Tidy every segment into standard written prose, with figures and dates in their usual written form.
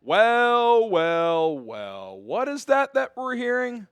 Well, well, well. What is that we're hearing?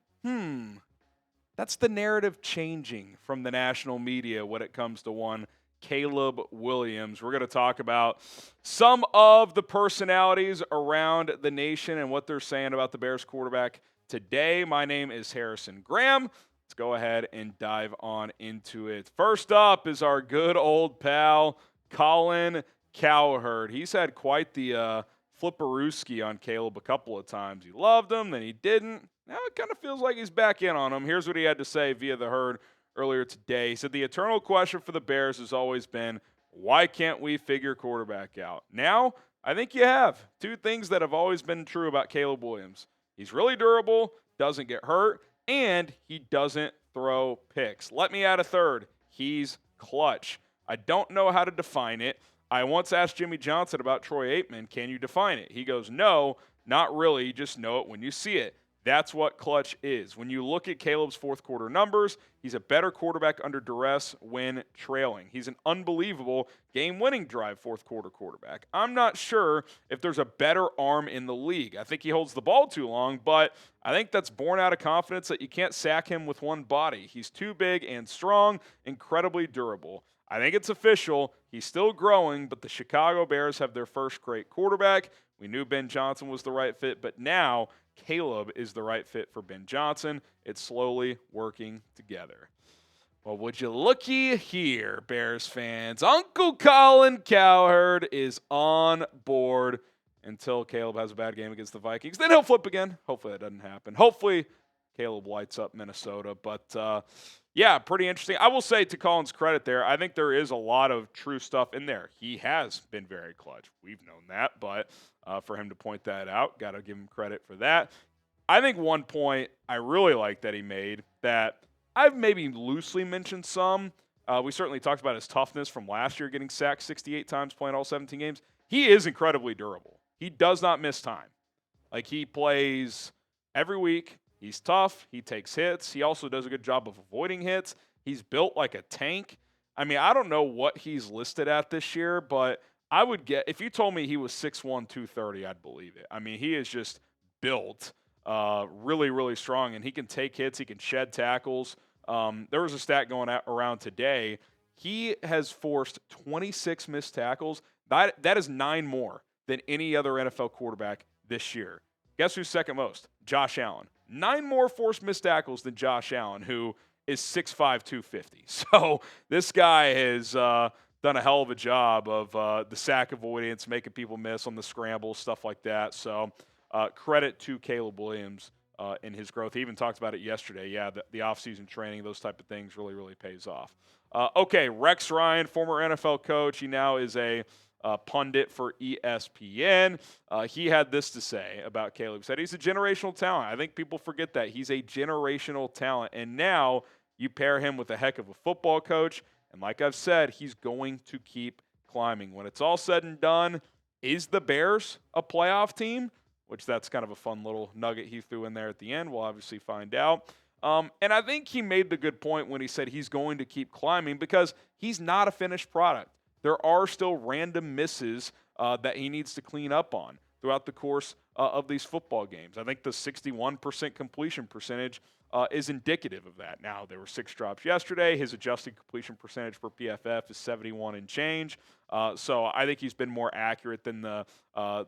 That's the narrative changing from the national media when it comes to one Caleb Williams. We're going to talk about some of the personalities around the nation and what they're saying about the Bears quarterback today. My name is Harrison Graham. Let's go ahead and dive on into it. First up is our good old pal, Colin Cowherd. He's had quite the flipperooski on Caleb a couple of times. He loved him, then he didn't. Now it kind of feels like he's back in on him. Here's what he had to say via the Herd earlier today. He said, the eternal question for the Bears has always been, why can't we figure quarterback out? Now, I think you have. Two things that have always been true about Caleb Williams. He's really durable, doesn't get hurt, and he doesn't throw picks. Let me add a third. He's clutch. I don't know how to define it. I once asked Jimmy Johnson about Troy Aikman, can you define it? He goes, no, not really. You just know it when you see it. That's what clutch is. When you look at Caleb's fourth quarter numbers, he's a better quarterback under duress when trailing. He's an unbelievable game-winning drive fourth quarter quarterback. I'm not sure if there's a better arm in the league. I think he holds the ball too long, but I think that's born out of confidence that you can't sack him with one body. He's too big and strong, incredibly durable. I think it's official. He's still growing, but the Chicago Bears have their first great quarterback. We knew Ben Johnson was the right fit, but now Caleb is the right fit for Ben Johnson. It's slowly working together. Well, would you looky here, Bears fans? Uncle Colin Cowherd is on board until Caleb has a bad game against the Vikings. Then he'll flip again. Hopefully that doesn't happen. Hopefully Caleb lights up Minnesota. But, yeah, pretty interesting. I will say, to Colin's credit there, I think there is a lot of true stuff in there. He has been very clutch. We've known that, but for him to point that out, got to give him credit for that. I think one point I really like that he made that I've maybe loosely mentioned some. We certainly talked about his toughness from last year, getting sacked 68 times, playing all 17 games. He is incredibly durable. He does not miss time. Like, he plays every week. He's tough. He takes hits. He also does a good job of avoiding hits. He's built like a tank. I mean, I don't know what he's listed at this year, but I would get, if you told me he was 6'1", 230, I'd believe it. I mean, he is just built really, really strong, and he can take hits. He can shed tackles. There was a stat going around today. He has forced 26 missed tackles. That is 9 more than any other NFL quarterback this year. Guess who's second most? Josh Allen. 9 more forced missed tackles than Josh Allen, who is 6'5", 250. So this guy has done a hell of a job of the sack avoidance, making people miss on the scrambles, stuff like that. So credit to Caleb Williams in his growth. He even talked about it yesterday. Yeah, the offseason training, those type of things really, really pays off. Okay, Rex Ryan, former NFL coach. He now is a pundit for ESPN. He had this to say about Caleb. He said he's a generational talent. I think people forget that. He's a generational talent. And now you pair him with a heck of a football coach. And like I've said, he's going to keep climbing. When it's all said and done, is the Bears a playoff team? Which that's kind of a fun little nugget he threw in there at the end. We'll obviously find out. And I think he made the good point when he said he's going to keep climbing because he's not a finished product. There are still random misses that he needs to clean up on throughout the course of these football games. I think the 61% completion percentage is indicative of that. Now, there were 6 drops yesterday. His adjusted completion percentage for PFF is 71 and change. So I think he's been more accurate than the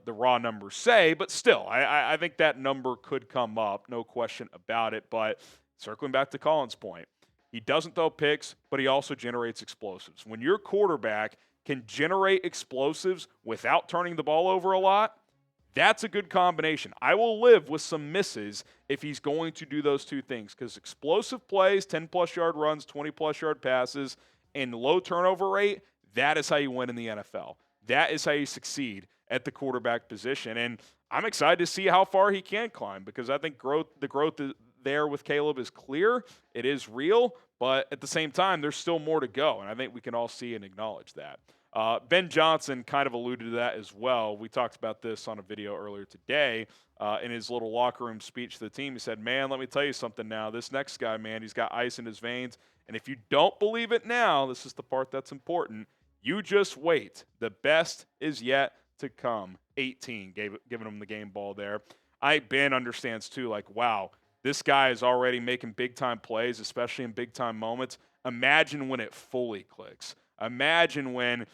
raw numbers say. But still, I think that number could come up, no question about it. But circling back to Colin's point, he doesn't throw picks, but he also generates explosives. When your quarterback can generate explosives without turning the ball over a lot, that's a good combination. I will live with some misses if he's going to do those two things because explosive plays, 10-plus yard runs, 20-plus yard passes, and low turnover rate, that is how you win in the NFL. That is how you succeed at the quarterback position. And I'm excited to see how far he can climb because I think the growth there with Caleb is clear. It is real, but at the same time, there's still more to go, and I think we can all see and acknowledge that. Ben Johnson kind of alluded to that as well. We talked about this on a video earlier today in his little locker room speech to the team. He said, man, let me tell you something now. This next guy, man, he's got ice in his veins, and if you don't believe it now, this is the part that's important, you just wait. The best is yet to come. 18, giving him the game ball there. Ben understands too, like, wow, this guy is already making big-time plays, especially in big-time moments. Imagine when it fully clicks. Imagine when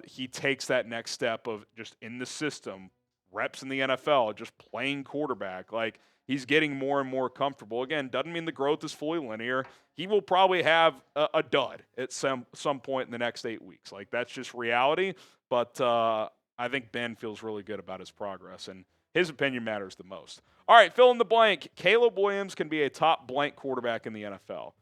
he takes that next step of just in the system, reps in the NFL, just playing quarterback. Like, he's getting more and more comfortable. Again, doesn't mean the growth is fully linear. He will probably have a dud at some point in the next 8 weeks. Like, that's just reality. But I think Ben feels really good about his progress, and his opinion matters the most. All right, fill in the blank. Caleb Williams can be a top blank quarterback in the NFL.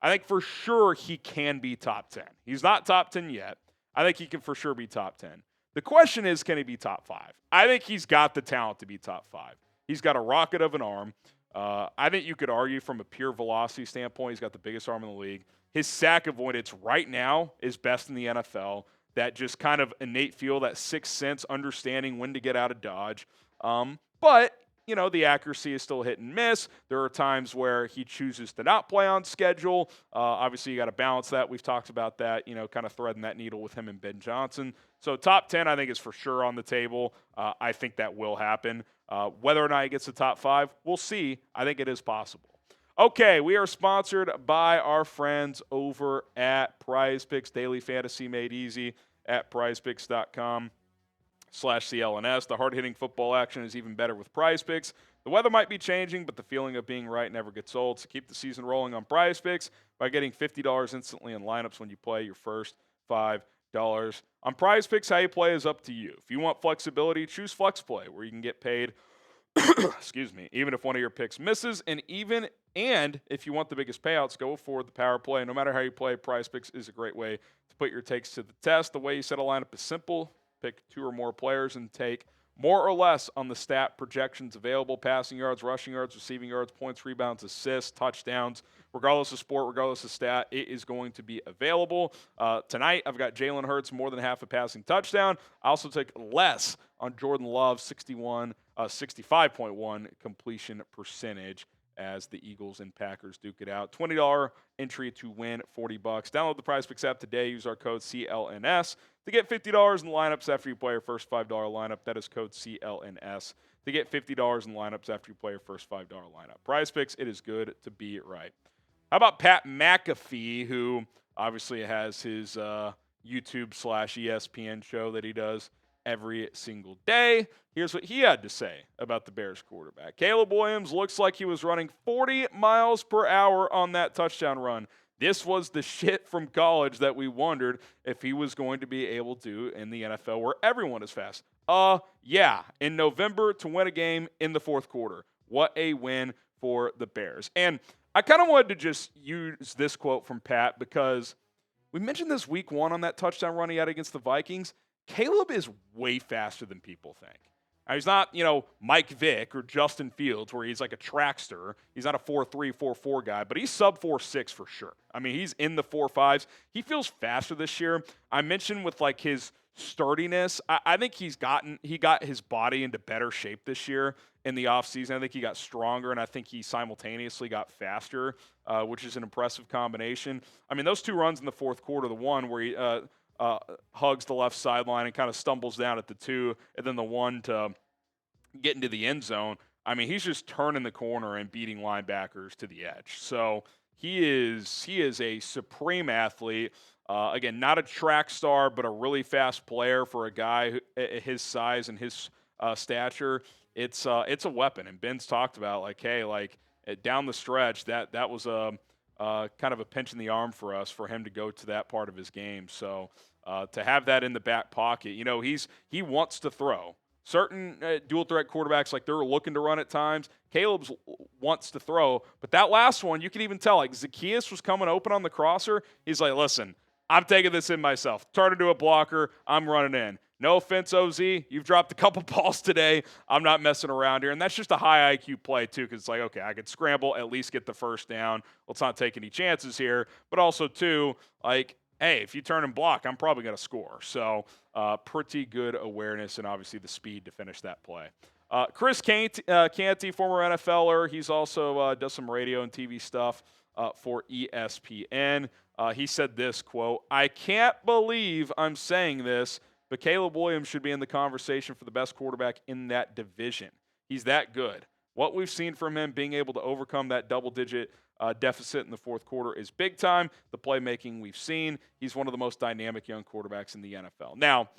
I think for sure he can be top 10. He's not top 10 yet. I think he can for sure be top 10. The question is, can he be top 5? I think he's got the talent to be top 5. He's got a rocket of an arm. I think you could argue from a pure velocity standpoint, he's got the biggest arm in the league. His sack avoidance right now is best in the NFL. That just kind of innate feel, that sixth sense, understanding when to get out of dodge. But, you know, the accuracy is still hit and miss. There are times where he chooses to not play on schedule. Obviously, you got to balance that. We've talked about that, you know, kind of threading that needle with him and Ben Johnson. So top 10, I think, is for sure on the table. I think that will happen. Whether or not he gets the top 5, we'll see. I think it is possible. Okay, we are sponsored by our friends over at PrizePicks, daily fantasy made easy at prizepicks.com/CLNS. The hard-hitting football action is even better with PrizePicks. The weather might be changing, but the feeling of being right never gets old. So keep the season rolling on PrizePicks by getting $50 instantly in lineups when you play your first $5. On PrizePicks, how you play is up to you. If you want flexibility, choose FlexPlay, where you can get paid excuse me, even if one of your picks misses, and if you want the biggest payouts, go for the power play. No matter how you play, PrizePicks is a great way to put your takes to the test. The way you set a lineup is simple. Pick 2 or more players and take more or less on the stat projections available: passing yards, rushing yards, receiving yards, points, rebounds, assists, touchdowns. Regardless of sport, regardless of stat, it is going to be available. Tonight, I've got Jalen Hurts more than half a passing touchdown. I also take less on Jordan Love, 65.1 completion percentage, as the Eagles and Packers duke it out. $20 entry to win $40. Download the PrizePicks app today. Use our code CLNS to get $50 in lineups after you play your first $5 lineup. That is code CLNS to get $50 in lineups after you play your first $5 lineup. PrizePicks, it is good to be right. How about Pat McAfee, who obviously has his YouTube/ESPN show that he does every single day? Here's what he had to say about the Bears quarterback. Caleb Williams looks like he was running 40 miles per hour on that touchdown run. This was the shit from college that we wondered if he was going to be able to in the NFL, where everyone is fast. Yeah, in November to win a game in the fourth quarter. What a win for the Bears. And I kind of wanted to just use this quote from Pat because we mentioned this week 1 on that touchdown run he had against the Vikings. Caleb is way faster than people think. Now, he's not, Mike Vick or Justin Fields, where he's like a trackster. He's not a 4.3, 4.4 guy, but he's sub 4.6 for sure. I mean, he's in the 4.5s. He feels faster this year. I mentioned with like his sturdiness, I think he got his body into better shape this year in the offseason. I think he got stronger, and I think he simultaneously got faster, which is an impressive combination. I mean, those 2 runs in the fourth quarter, the one where he hugs the left sideline and kind of stumbles down at the 2, and then the one to get into the end zone. I mean, he's just turning the corner and beating linebackers to the edge. So he is a supreme athlete. Again, not a track star, but a really fast player for a guy at his size and his stature. It's a weapon. And Ben's talked about, like, hey, like down the stretch, that was a kind of a pinch in the arm for us for him to go to that part of his game. So to have that in the back pocket, he wants to throw. Certain dual threat quarterbacks, like, they're looking to run at times. Caleb wants to throw, but that last one, you can even tell, like, Zacchaeus was coming open on the crosser. He's like, listen, I'm taking this in myself. Turn into a blocker. I'm running in. No offense, OZ. You've dropped a couple balls today. I'm not messing around here. And that's just a high IQ play, too, because it's like, okay, I could scramble, at least get the first down. Let's not take any chances here. But also, too, like, hey, if you turn and block, I'm probably going to score. So pretty good awareness and obviously the speed to finish that play. Chris Canty, former NFLer. He's also does some radio and TV stuff for ESPN. He said this, quote, "I can't believe I'm saying this, but Caleb Williams should be in the conversation for the best quarterback in that division. He's that good. What we've seen from him being able to overcome that double-digit deficit in the fourth quarter is big time. The playmaking we've seen, he's one of the most dynamic young quarterbacks in the NFL. Now,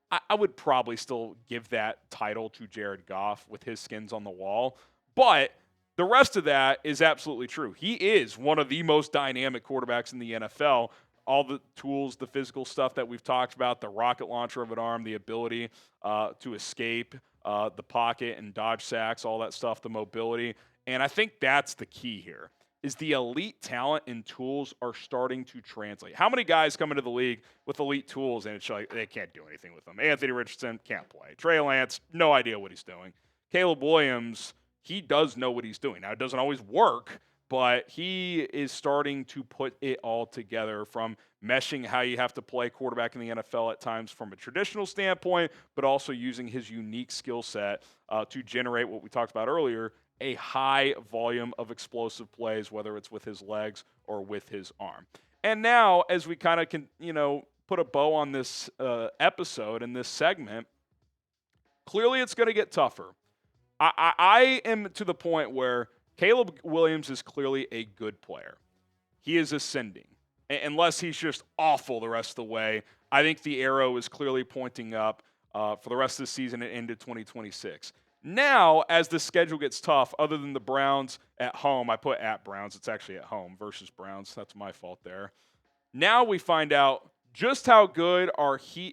I would probably still give that title to Jared Goff with his skins on the wall, but the rest of that is absolutely true. He is one of the most dynamic quarterbacks in the NFL. All the tools, the physical stuff that we've talked about, the rocket launcher of an arm, the ability to escape the pocket and dodge sacks, all that stuff, the mobility. And I think that's the key here, is the elite talent and tools are starting to translate. How many guys come into the league with elite tools and it's like they can't do anything with them? Anthony Richardson can't play. Trey Lance, no idea what he's doing. Caleb Williams, he does know what he's doing. Now, it doesn't always work, but he is starting to put it all together, from meshing how you have to play quarterback in the NFL at times from a traditional standpoint, but also using his unique skill set to generate what we talked about earlier, a high volume of explosive plays, whether it's with his legs or with his arm. And now, as we kind of can, put a bow on this episode and this segment, clearly it's going to get tougher. I am to the point where Caleb Williams is clearly a good player. He is ascending. Unless he's just awful the rest of the way, I think the arrow is clearly pointing up for the rest of the season and into 2026. Now, as the schedule gets tough, other than the Browns at home, I put at Browns, it's actually at home versus Browns. That's my fault there. Now we find out just how good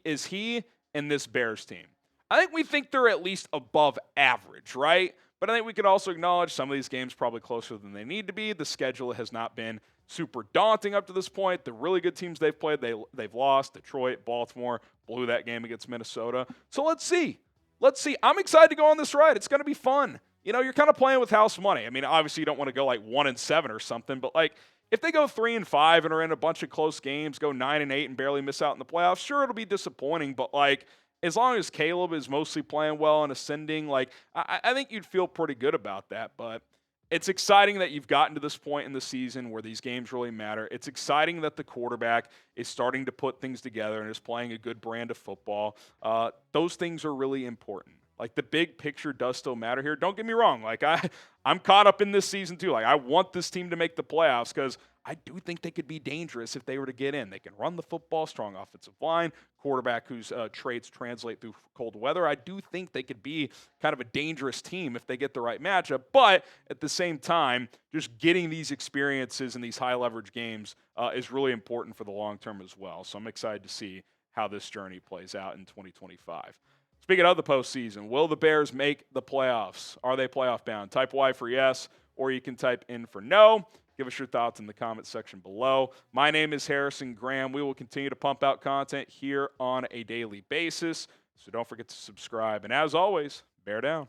is he and this Bears team. I think they're at least above average, right? But I think we can also acknowledge some of these games probably closer than they need to be. The schedule has not been super daunting up to this point. The really good teams they've played, they've lost. Detroit, Baltimore, blew that game against Minnesota. So let's see. I'm excited to go on this ride. It's going to be fun. You're kind of playing with house money. I mean, obviously you don't want to go like 1-7 or something, but like if they go 3-5 and are in a bunch of close games, go 9-8 and barely miss out in the playoffs, sure, it'll be disappointing, but like as long as Caleb is mostly playing well and ascending, like I think you'd feel pretty good about that. But it's exciting that you've gotten to this point in the season where these games really matter. It's exciting that the quarterback is starting to put things together and is playing a good brand of football. Those things are really important. Like the big picture does still matter here. Don't get me wrong. Like I'm caught up in this season too. Like I want this team to make the playoffs because I do think they could be dangerous if they were to get in. They can run the football, strong offensive line, quarterback whose traits translate through cold weather. I do think they could be kind of a dangerous team if they get the right matchup. But at the same time, just getting these experiences in these high leverage games is really important for the long term as well. So I'm excited to see how this journey plays out in 2025. Speaking of the postseason, will the Bears make the playoffs? Are they playoff bound? Type Y for yes, or you can type in for no. Give us your thoughts in the comment section below. My name is Harrison Graham. We will continue to pump out content here on a daily basis, so don't forget to subscribe. And as always, bear down.